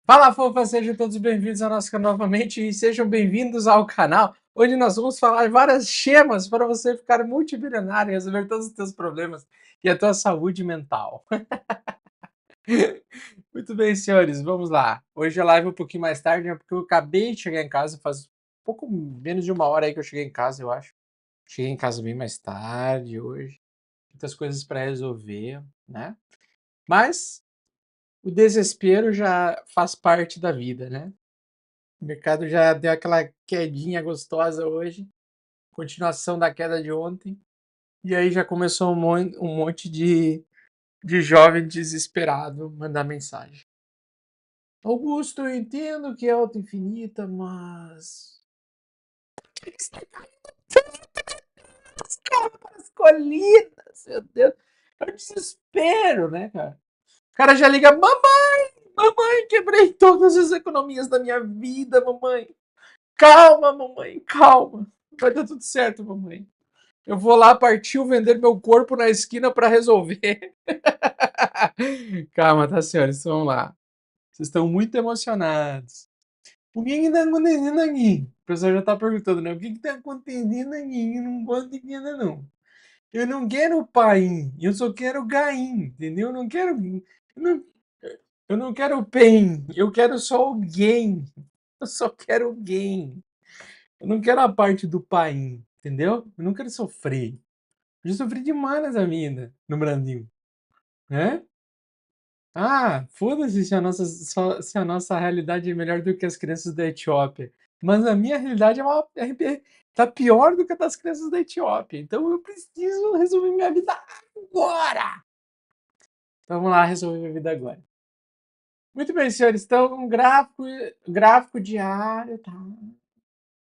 Fala, fofa! Sejam todos bem-vindos ao nosso canal novamente e sejam bem-vindos ao canal onde nós vamos falar várias schemas para você ficar multimilionário e resolver todos os seus problemas e a tua saúde mental. Muito bem, senhores, vamos lá. Hoje a live é um pouquinho mais tarde, né, porque eu acabei de chegar em casa, faz pouco menos de uma hora aí que eu cheguei em casa, eu acho. Cheguei em casa bem mais tarde hoje, muitas coisas para resolver, né? Mas o desespero já faz parte da vida, né? O mercado já deu aquela quedinha gostosa hoje, continuação da queda de ontem, e aí já começou um monte de jovem desesperado mandar mensagem. Augusto, eu entendo que é auto infinita, mas. As colinas, meu Deus. É um desespero, né, cara? O cara já liga, mamãe, quebrei todas as economias da minha vida, mamãe. Calma, mamãe, calma. Vai dar tudo certo, mamãe. Eu vou lá, partiu vender meu corpo na esquina para resolver. Calma, tá, senhores? Vamos lá. Vocês estão muito emocionados. O que está acontecendo aqui? O pessoal já tá perguntando, né? O que está acontecendo aqui? Eu não gosto de nada, não. Eu não quero pain, eu só quero gain, entendeu? Eu não quero. Não, eu não quero pain, eu quero só o gain. Eu só quero o gain. Eu não quero a parte do pain, entendeu? Eu não quero sofrer. Eu já sofri demais nessa vida no Brasil, né? Ah, foda-se se a nossa realidade é melhor do que as crianças da Etiópia. Mas a minha realidade tá pior do que a das crianças da Etiópia. Então eu preciso resolver minha vida agora. Vamos lá resolver minha vida agora. Muito bem, senhores. Então, gráfico diário, tá?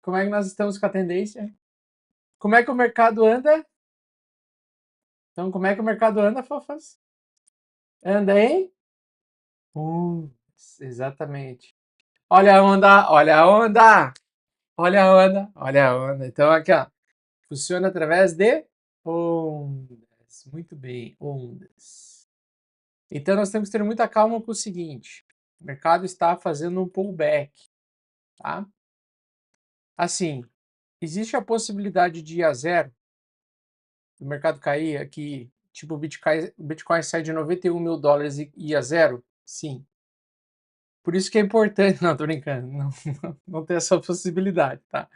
Como é que nós estamos com a tendência? Como é que o mercado anda? Então, como é que o mercado anda, fofas? Anda, hein? Uh, exatamente. Olha a onda, olha a onda, olha a onda, olha a onda. Então aqui, ó, funciona através de ondas. Muito bem, ondas. Então nós temos que ter muita calma com o seguinte: o mercado está fazendo um pullback, tá? Assim, existe a possibilidade de ir a zero, o mercado cair aqui, tipo o Bitcoin sai de 91 mil dólares e ir a zero? Sim. Por isso que é importante. Não, tô brincando. Não tem essa possibilidade, tá?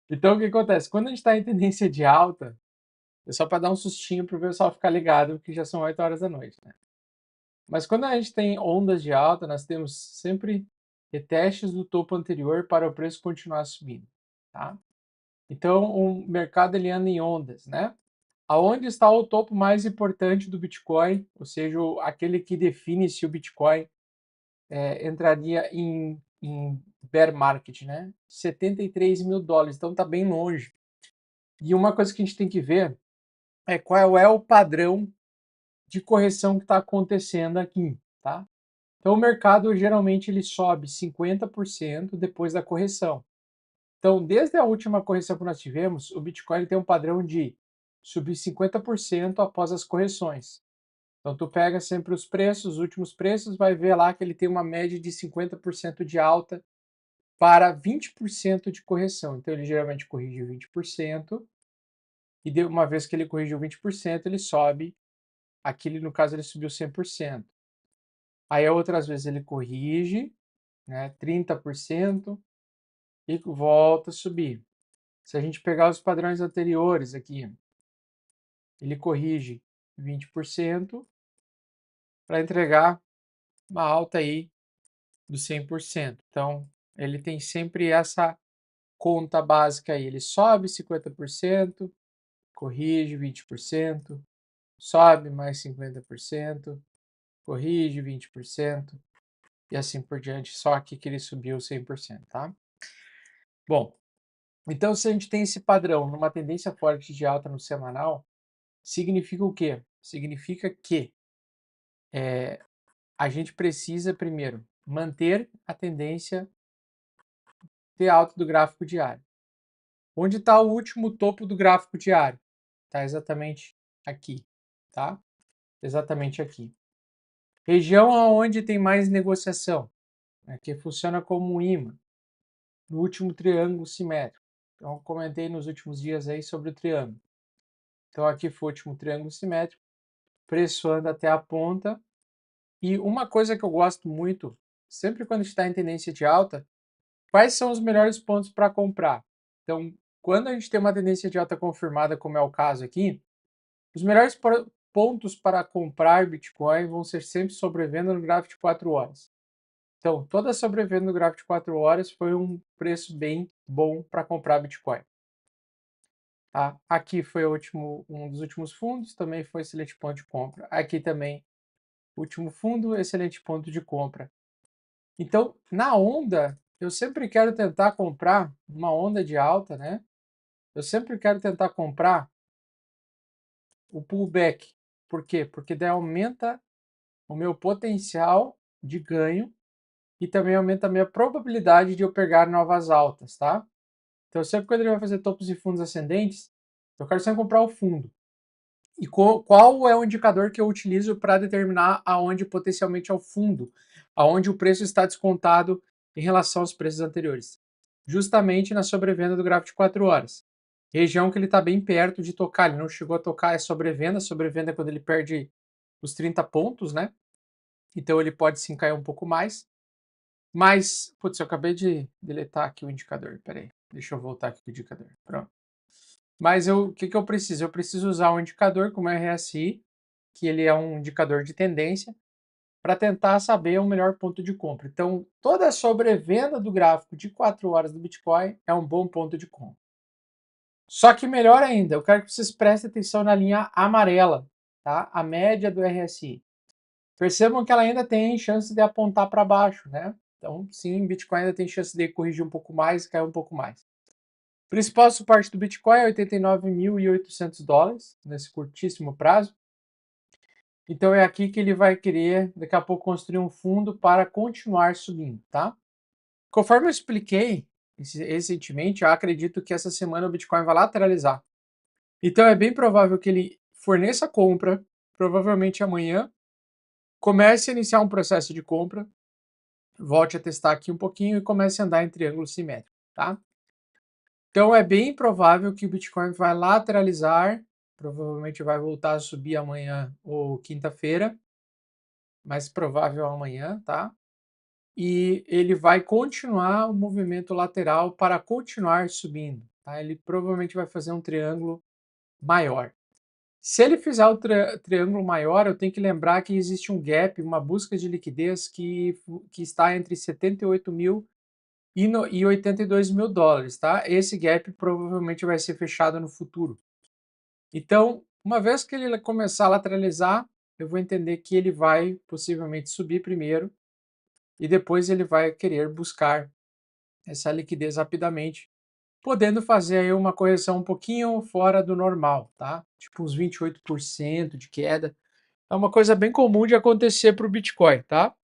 Então, o que acontece? Quando a gente está em tendência de alta, é só para dar um sustinho para o pessoal ficar ligado, que já são 8 horas da noite, né? Mas quando a gente tem ondas de alta, nós temos sempre retestes do topo anterior para o preço continuar subindo, tá? Então, o mercado ele anda em ondas, né? Aonde está o topo mais importante do Bitcoin, ou seja, aquele que define se o Bitcoin entraria em bear market, né? 73 mil dólares, então tá bem longe. E uma coisa que a gente tem que ver é qual é o padrão de correção que está acontecendo aqui, tá? Então o mercado geralmente ele sobe 50% depois da correção. Então, desde a última correção que nós tivemos, o Bitcoin tem um padrão de subir 50% após as correções. Então, tu pega sempre os preços, os últimos preços, vai ver lá que ele tem uma média de 50% de alta para 20% de correção. Então, ele geralmente corrige 20%, e de uma vez que ele corrigiu 20%, ele sobe. Aqui, no caso, ele subiu 100%. Aí, outras vezes, ele corrige, né, 30% e volta a subir. Se a gente pegar os padrões anteriores aqui, ele corrige 20% para entregar uma alta aí dos 100%. Então, ele tem sempre essa conta básica aí. Ele sobe 50%, corrige 20%, sobe mais 50%, corrige 20% e assim por diante. Só aqui que ele subiu 100%, tá? Bom, então se a gente tem esse padrão numa tendência forte de alta no semanal, significa o quê? Significa que a gente precisa, primeiro, manter a tendência de alta do gráfico diário. Onde está o último topo do gráfico diário? Está exatamente aqui, tá? Exatamente aqui. Região onde tem mais negociação, né, que funciona como um ímã no último triângulo simétrico. Então, eu comentei nos últimos dias aí sobre o triângulo. Então, aqui foi o último triângulo simétrico, preço anda até a ponta. E uma coisa que eu gosto muito, sempre quando está em tendência de alta, quais são os melhores pontos para comprar? Então, quando a gente tem uma tendência de alta confirmada, como é o caso aqui, os melhores pontos para comprar Bitcoin vão ser sempre sobrevenda no gráfico de 4 horas. Então, toda sobrevenda no gráfico de 4 horas foi um preço bem bom para comprar Bitcoin. Tá? Aqui foi um dos últimos fundos, também foi excelente ponto de compra. Aqui também, último fundo, excelente ponto de compra. Então, na onda, eu sempre quero tentar comprar uma onda de alta, né? Eu sempre quero tentar comprar o pullback. Por quê? Porque daí aumenta o meu potencial de ganho e também aumenta a minha probabilidade de eu pegar novas altas, tá? Então, sempre quando ele vai fazer topos e fundos ascendentes, eu quero sempre comprar o fundo. E qual é o indicador que eu utilizo para determinar aonde potencialmente é o fundo, aonde o preço está descontado em relação aos preços anteriores? Justamente na sobrevenda do gráfico de 4 horas. Região que ele está bem perto de tocar, ele não chegou a tocar, é sobrevenda é quando ele perde os 30 pontos, né? Então ele pode sim cair um pouco mais. Mas, putz, eu acabei de deletar aqui o indicador, peraí, deixa eu voltar aqui com o indicador, pronto. Mas o que eu preciso? Eu preciso usar um indicador como o RSI, que ele é um indicador de tendência, para tentar saber o melhor ponto de compra. Então, toda a sobrevenda do gráfico de 4 horas do Bitcoin é um bom ponto de compra. Só que melhor ainda, eu quero que vocês prestem atenção na linha amarela, tá? A média do RSI. Percebam que ela ainda tem chance de apontar para baixo, né? Então, sim, Bitcoin ainda tem chance de corrigir um pouco mais e cair um pouco mais. O principal suporte do Bitcoin é $89.800 nesse curtíssimo prazo. Então é aqui que ele vai querer, daqui a pouco, construir um fundo para continuar subindo, tá? Conforme eu expliquei recentemente, eu acredito que essa semana o Bitcoin vai lateralizar. Então é bem provável que ele forneça compra, provavelmente amanhã, comece a iniciar um processo de compra, volte a testar aqui um pouquinho e comece a andar em triângulo simétrico, tá? Então é bem provável que o Bitcoin vai lateralizar, provavelmente vai voltar a subir amanhã ou quinta-feira, mais provável amanhã, tá? E ele vai continuar o movimento lateral para continuar subindo, tá? Ele provavelmente vai fazer um triângulo maior. Se ele fizer o triângulo maior, eu tenho que lembrar que existe um gap, uma busca de liquidez que está entre 78 mil e 82 mil dólares, tá? Esse gap provavelmente vai ser fechado no futuro. Então, uma vez que ele começar a lateralizar, eu vou entender que ele vai possivelmente subir primeiro e depois ele vai querer buscar essa liquidez rapidamente, podendo fazer aí uma correção um pouquinho fora do normal, tá? Tipo uns 28% de queda. É uma coisa bem comum de acontecer para o Bitcoin, tá?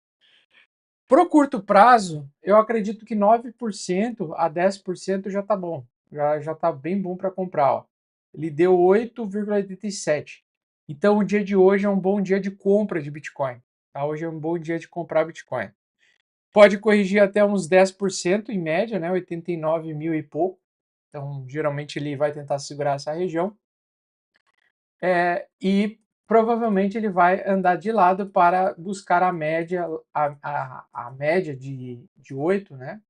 Pro curto prazo, eu acredito que 9% a 10% já tá bom. Já tá bem bom para comprar, ó. Ele deu 8,87. Então o dia de hoje é um bom dia de compra de Bitcoin, tá? Hoje é um bom dia de comprar Bitcoin. Pode corrigir até uns 10% em média, né? 89 mil e pouco. Então, geralmente ele vai tentar segurar essa região. E provavelmente ele vai andar de lado para buscar a média, a média de 8, né?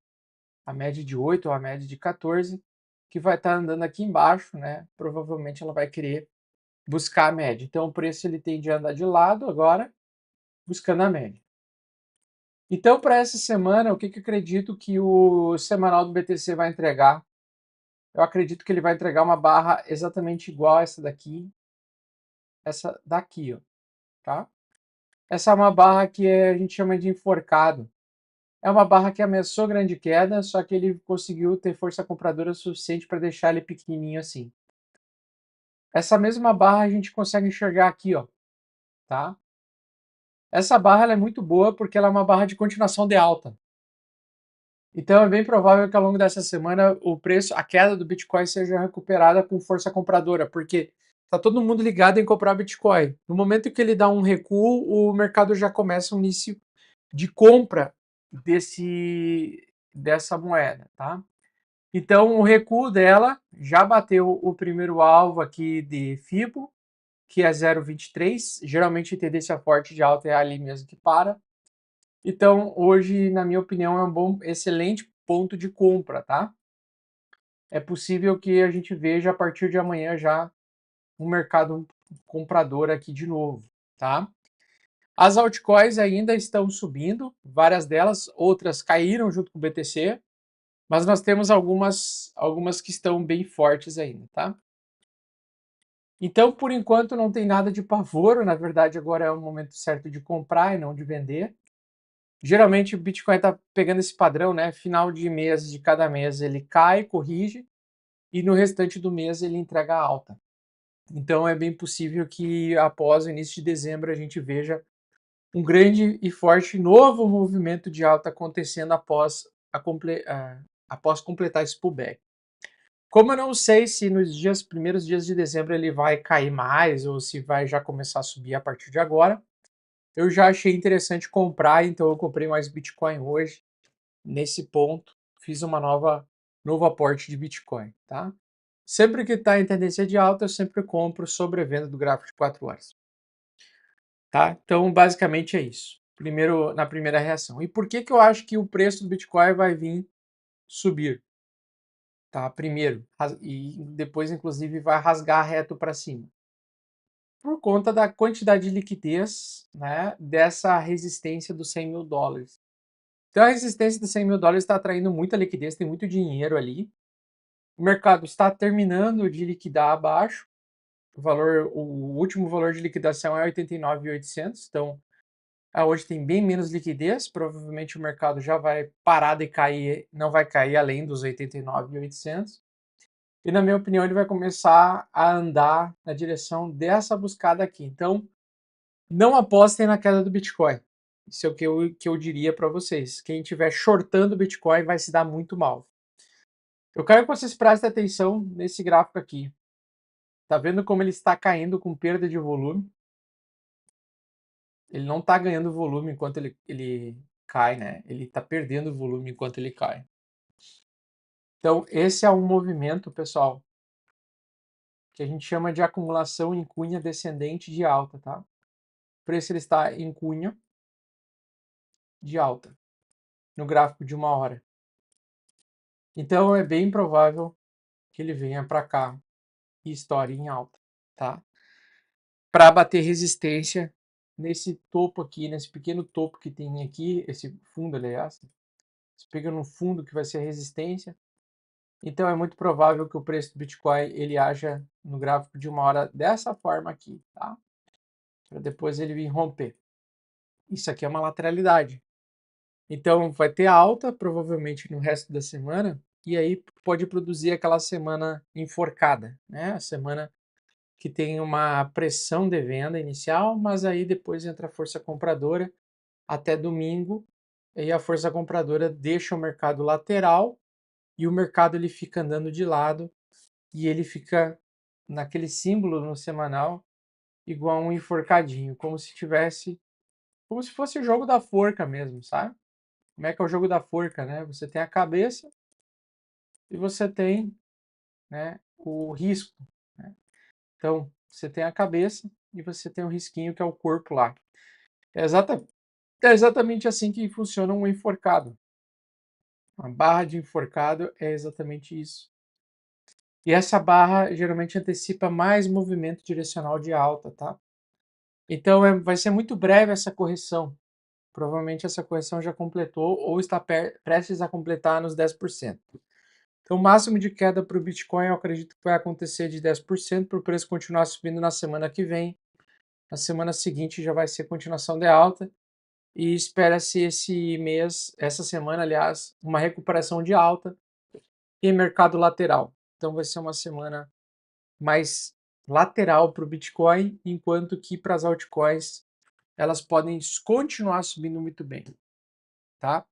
A média de 8 ou a média de 14, que vai estar andando aqui embaixo, né? Provavelmente ela vai querer buscar a média. Então o preço ele tende a andar de lado agora, buscando a média. Então, para essa semana, o que eu acredito que o semanal do BTC vai entregar? Eu acredito que ele vai entregar uma barra exatamente igual a essa daqui, ó, tá? Essa é uma barra que a gente chama de enforcado. É uma barra que ameaçou grande queda, só que ele conseguiu ter força compradora suficiente para deixar ele pequenininho assim. Essa mesma barra a gente consegue enxergar aqui, ó, tá? Essa barra ela é muito boa porque ela é uma barra de continuação de alta. Então é bem provável que ao longo dessa semana o preço, a queda do Bitcoin seja recuperada com força compradora, porque tá todo mundo ligado em comprar Bitcoin. No momento que ele dá um recuo, o mercado já começa um início de compra dessa moeda, tá? Então o recuo dela já bateu o primeiro alvo aqui de FIBO, que é 0,23. Geralmente tendência forte de alta é ali mesmo que para. Então hoje, na minha opinião, é um bom, excelente ponto de compra, tá? É possível que a gente veja a partir de amanhã já um mercado comprador aqui de novo, tá? As altcoins ainda estão subindo, várias delas, outras caíram junto com o BTC, mas nós temos algumas que estão bem fortes ainda, tá? Então, por enquanto, não tem nada de pavoro, na verdade, agora é o momento certo de comprar e não de vender. Geralmente o Bitcoin está pegando esse padrão, né? Final de mês de cada mês ele cai, corrige, e no restante do mês ele entrega alta. Então é bem possível que após o início de dezembro a gente veja um grande e forte novo movimento de alta acontecendo após completar esse pullback. Como eu não sei se nos primeiros dias de dezembro ele vai cair mais ou se vai já começar a subir a partir de agora, eu já achei interessante comprar, então eu comprei mais Bitcoin hoje, nesse ponto, fiz novo aporte de Bitcoin, tá? Sempre que está em tendência de alta, eu sempre compro sobrevenda do gráfico de 4 horas. Tá? Então, basicamente é isso. Na primeira reação. E por que eu acho que o preço do Bitcoin vai vir subir? Tá? Primeiro, e depois, inclusive, vai rasgar reto para cima. Por conta da quantidade de liquidez, né, dessa resistência dos 100 mil dólares. Então, a resistência dos 100 mil dólares está atraindo muita liquidez, tem muito dinheiro ali. O mercado está terminando de liquidar abaixo. O último valor de liquidação é 89.800, então hoje tem bem menos liquidez, provavelmente o mercado já vai parar de cair, não vai cair além dos 89.800. E na minha opinião ele vai começar a andar na direção dessa buscada aqui. Então, não apostem na queda do Bitcoin. Isso é o que eu diria para vocês. Quem estiver shortando o Bitcoin vai se dar muito mal. Eu quero que vocês prestem atenção nesse gráfico aqui. Tá vendo como ele está caindo com perda de volume? Ele não está ganhando volume enquanto ele cai, né? Ele está perdendo volume enquanto ele cai. Então, esse é um movimento, pessoal, que a gente chama de acumulação em cunha descendente de alta, tá? O preço ele está em cunha de alta, no gráfico de 1 hora. Então, é bem provável que ele venha para cá e estoure em alta, tá? Para bater resistência nesse topo aqui, nesse pequeno topo que tem aqui, esse fundo, aliás. Você pega no fundo que vai ser a resistência. Então é muito provável que o preço do Bitcoin ele haja no gráfico de 1 hora dessa forma aqui, tá? Para depois ele vir romper. Isso aqui é uma lateralidade. Então vai ter alta provavelmente no resto da semana e aí pode produzir aquela semana enforcada, né? A semana que tem uma pressão de venda inicial, mas aí depois entra a força compradora até domingo e a força compradora deixa o mercado lateral e o mercado ele fica andando de lado e ele fica naquele símbolo no semanal igual um enforcadinho, como se fosse o jogo da forca mesmo, sabe? Como é que é o jogo da forca, né? Você tem a cabeça e você tem, né, o risco, né? Então, você tem a cabeça e você tem o risquinho que é o corpo lá. É, é exatamente assim que funciona um enforcado. Uma barra de enforcado é exatamente isso. E essa barra geralmente antecipa mais movimento direcional de alta, tá? Então vai ser muito breve essa correção. Provavelmente essa correção já completou ou está prestes a completar nos 10%. Então o máximo de queda para o Bitcoin eu acredito que vai acontecer de 10% para o preço continuar subindo na semana que vem. Na semana seguinte já vai ser continuação de alta. E espera-se essa semana, aliás, uma recuperação de alta em mercado lateral. Então vai ser uma semana mais lateral para o Bitcoin, enquanto que para as altcoins elas podem continuar subindo muito bem, tá?